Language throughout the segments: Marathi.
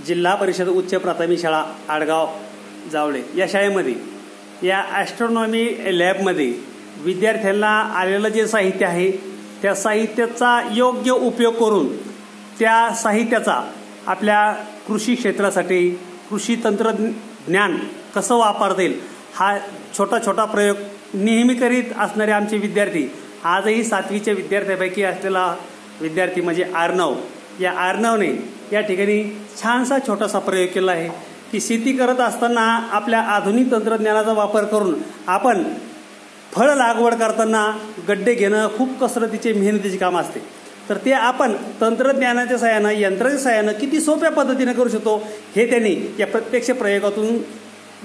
जिल्हा परिषद उच्च प्राथमिक शाळा आडगाव जावळे या शाळेमध्ये या ॲस्ट्रॉनॉमी लॅबमध्ये विद्यार्थ्यांना आलेलं जे साहित्य आहे त्या साहित्याचा योग्य उपयोग करून त्या साहित्याचा आपल्या कृषी क्षेत्रासाठी कृषी तंत्रज्ञान कसं वापरता येईल हा छोटा छोटा प्रयोग नेहमी करीत असणारे आमचे विद्यार्थी आजही 7वीच्या विद्यार्थ्यांपैकी असलेला विद्यार्थी म्हणजे अर्णव, या अर्णवने या ठिकाणी छानसा छोटासा प्रयोग केला आहे की शेती करत असताना आपल्या आधुनिक तंत्रज्ञानाचा वापर करून आपण फळ लागवड करताना गड्डे घेणं खूप कसरतीचे मेहनतीचे काम असते, तर ते आपण तंत्रज्ञानाच्या सहाय्यानं यंत्राच्या सहाय्यानं किती सोप्या पद्धतीने करू शकतो हे त्यांनी या प्रत्यक्ष प्रयोगातून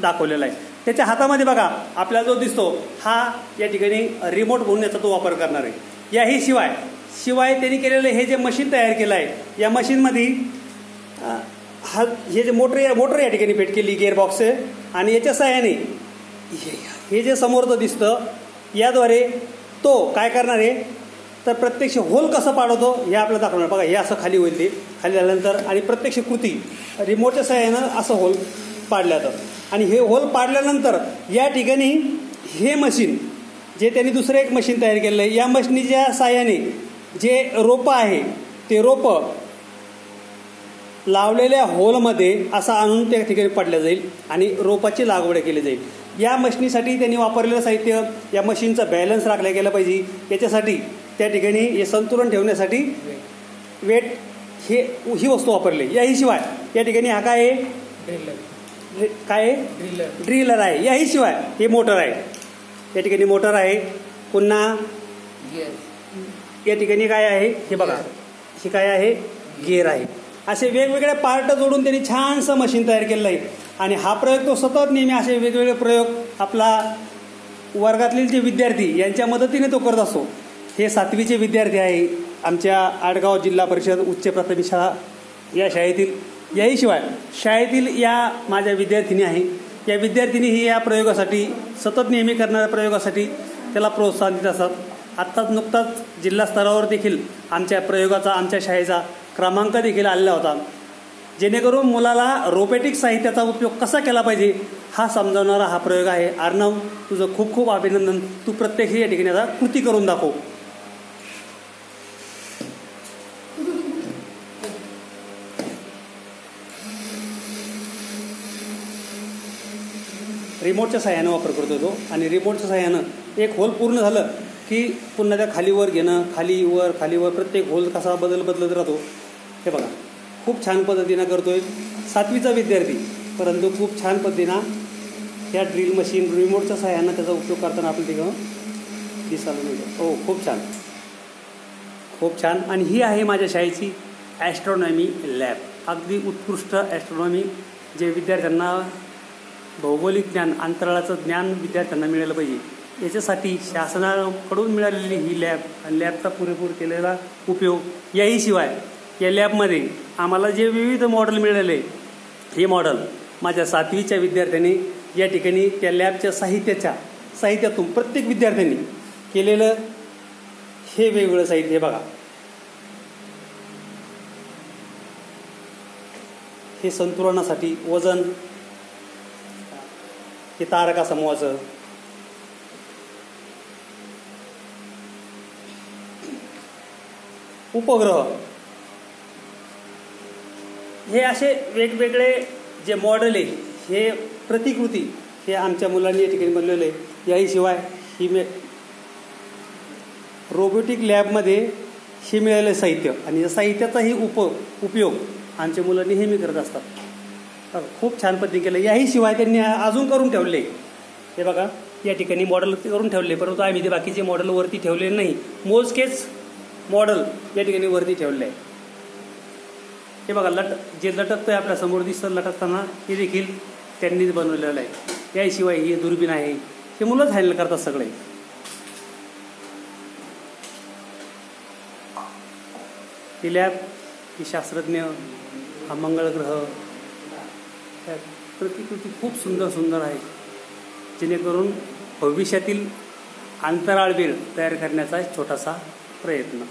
दाखवलेलं आहे। त्याच्या हातामध्ये बघा आपल्याला जो दिसतो हा या ठिकाणी रिमोट म्हणून याचा तो वापर करणार आहे। याही शिवाय त्यांनी केलेलं हे जे मशीन तयार केलं आहे या मशीनमध्ये हे जे मोटर या ठिकाणी फिट केली गिअरबॉक्स आहे आणि याच्या सहाय्याने हे जे समोरचं दिसतं याद्वारे तो काय करणार आहे तर प्रत्यक्ष होल कसं पाडवतो हे आपल्याला दाखवणार। बघा हे असं खाली होईल, ते खाली झाल्यानंतर आणि प्रत्यक्ष कृती रिमोटच्या सहाय्यानं असं होल पाडलं जातं आणि हे होल पाडल्यानंतर या ठिकाणी हे मशीन जे त्यांनी दुसरं एक मशीन तयार केलेलं आहे या मशीनीच्या सहाय्याने जे रोपं आहे ते रोपं लावलेल्या होलमध्ये असं आणून त्या ठिकाणी पडलं जाईल आणि रोपाची लागवड केली जाईल। या मशीनीसाठी त्यांनी वापरलेलं साहित्य या मशीनचा बॅलन्स राखला गेला पाहिजे, याच्यासाठी त्या ठिकाणी हे संतुलन ठेवण्यासाठी वेट ही वस्तू वापरली। याही शिवाय या ठिकाणी हा काय आहे ड्रिलर आहे। याही शिवाय हे मोटर आहे, या ठिकाणी मोटर आहे, पुन्हा या ठिकाणी काय आहे हे बघा हे काय आहे गिअर आहे। असे वेगवेगळे पार्ट जोडून त्यांनी छानसं मशीन तयार केलेलं आहे आणि हा प्रयोग तो सतत नेहमी असे वेगवेगळे प्रयोग आपला वर्गातील जे विद्यार्थी यांच्या मदतीने तो करत असतो। हे 7वीचे विद्यार्थी आहे आमच्या आडगाव जिल्हा परिषद उच्च प्राथमिक शाळा या शाळेतील। याही शिवाय शाळेतील या माझ्या विद्यार्थिनी आहे, या विद्यार्थिनीही या प्रयोगासाठी सतत नेहमी करणाऱ्या प्रयोगासाठी त्याला प्रोत्साहन देत असतात। आत्ताच नुकताच जिल्हा स्तरावर देखील आमच्या प्रयोगाचा आमच्या शाळेचा क्रमांक देखील आलेला होता, जेणेकरून मुलाला रोबोटिक साहित्याचा उपयोग कसा केला पाहिजे हा समजावणारा हा प्रयोग आहे। अर्णव, तुझं खूप खूप अभिनंदन, तू प्रत्यक्ष या ठिकाणी आता कृती करून दाखव। रिमोटच्या सहाय्यानं वापर करतो तो आणि रिमोटच्या सहाय्यानं एक होल पूर्ण झालं की पुन्हा त्या खालीवर घेणं, खालीवर प्रत्येक होल कसा बदलत राहतो हे बघा खूप छान पद्धतीनं करतोय 7वीचा विद्यार्थी, परंतु खूप छान पद्धतीनं या ड्रिल मशीन रिमोटच्या सहाय्यानं त्याचा उपयोग करताना आपण तिथं दिसायला मिळतो। हो खूप छान आणि ही आहे माझ्या शाळेची ॲस्ट्रॉनॉमी लॅब, अगदी उत्कृष्ट ॲस्ट्रॉनॉमी जे विद्यार्थ्यांना भौगोलिक ज्ञान अंतराळाचं ज्ञान विद्यार्थ्यांना मिळालं पाहिजे याच्यासाठी शासनाकडून मिळालेली ही लॅब आणि लॅबचा पुरेपूर केलेला उपयोग। याही शिवाय या लॅबमध्ये आम्हाला जे विविध मॉडेल मिळाले हे मॉडेल माझ्या 7वीच्या विद्यार्थ्यांनी या ठिकाणी त्या लॅबच्या साहित्यातून प्रत्येक विद्यार्थ्यांनी केलेलं हे वेगवेगळं साहित्य बघा, हे संतुलनासाठी वजन, हे तारका समूहाचं, उपग्रह, हे असे वेगवेगळे जे मॉडेल आहे हे प्रतिकृती हे आमच्या मुलांनी या ठिकाणी बनलेलं आहे। याही शिवाय ही रोबोटिक लॅबमध्ये हे मिळालेलं साहित्य आणि या साहित्याचाही उपयोग आमच्या मुलांनी नेहमी करत असतात। खूप छान पद्धतीने केलं। याही शिवाय त्यांनी अजून करून ठेवले हे बघा या ठिकाणी मॉडेल करून ठेवले, परंतु आम्ही ते बाकीचे मॉडेल वरती ठेवलेले नाही, मोजकेच मॉडेल या ठिकाणी वरती ठेवले आहे। हे बघा जे लटकतंय आपल्या समोर दिसतं लटकताना हे देखील त्यांनीच बनवलेलं आहे। याशिवाय ही दुर्बीण आहे, हे मुलंच हँडल करतात सगळे। ही लॅब ही शास्त्रज्ञ हा मंगळ ग्रह त्या प्रतिकृती खूप सुंदर आहे, जेणेकरून भविष्यातील अंतराळवीर तयार करण्याचा एक छोटासा प्रयत्न।